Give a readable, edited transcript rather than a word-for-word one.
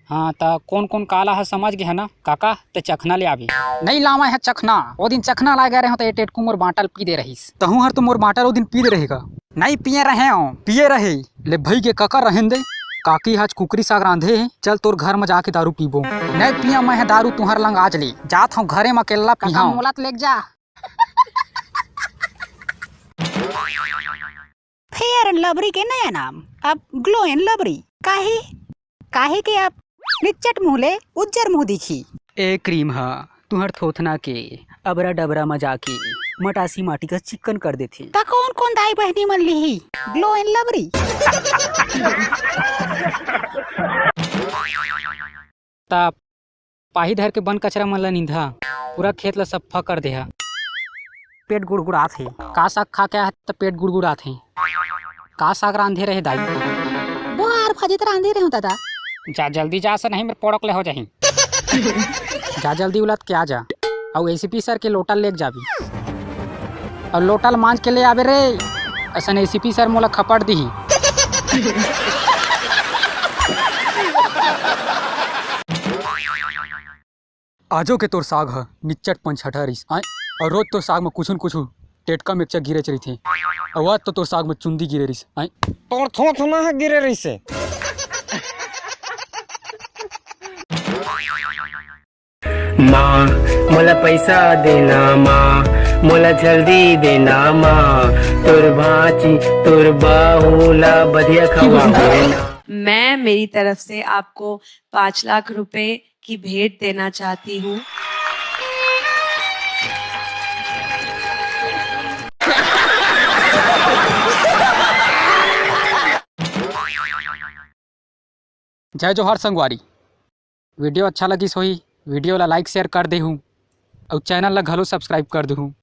हाँ तो कौन कौन काला है समझ गया है ना काका, तो चखना ले आवी। नहीं लावा है चखना, वो दिन चखना ला गए रहे तो एटेट को मोर बाटल पी दे रहीस। तहू हर तो मोर बाटल वो दिन पी दे रहेगा। नहीं पिए रहे हो, पिए रहे ले भाई के ककर रहन दे। काकी आज कुकरी साग रांधे है, चल तोर घर में जाके दारू पीबो। नहीं पिया मैं दारू तुहर लंग आज ले जात हूँ घरे में अकेला पिया मोला लेके जा। फेयर एंड लवली के नया नाम अब ग्लो एंड लवली। काहे काहे के आप निच्चट मुहले उज्जर मुंह दिखी। ए क्रीम हा तुहर थोथना के अबरा डबरा मजा के मटासी माटी का चिकन कर देती। ता कौन कौन दाई बहनी मन ली ग्लो एंड लवली। ता पाही धर के बन कचरा मन ला नींदा पूरा खेत ला सफा कर दे। पेट गुड़गुड़ात है, का साग खा के तो पेट गुड़गुड़ात है। का साग रांधे रहे दाई? बार भाजित रांधे रहे दादा। जा जल्दी जा सा नहीं मेरे पड़क ले हो जाही। जा जल्दी उलट के आ जा और एसीपी सर के लोटल लेके जाबी और लोटल मांझ के ले आवे रे। असन एसीपी सर मोला खपड़ दी। आजो के तोर साग है निच्चट पंचहठरिस और रोज तो साग में कुछ न कुछ टेटका मिर्चा गिरे चली थी और आज तो तोर साग में चुंदी गिरे रही तोर थोथ ना है गिरे रही से। माँ मोला पैसा देना, माँ मोला जल्दी देना, माँ तोर भाची तोर बाहुला बढ़िया खवा। मैं मेरी तरफ से आपको 5 लाख रुपए की भेंट देना चाहती हूँ। जय जोहर संगवारी, वीडियो अच्छा लगी सोही वीडियो ला लाइक शेयर कर दे हूँ और चैनल ला घलो सब्सक्राइब कर दे हूँ।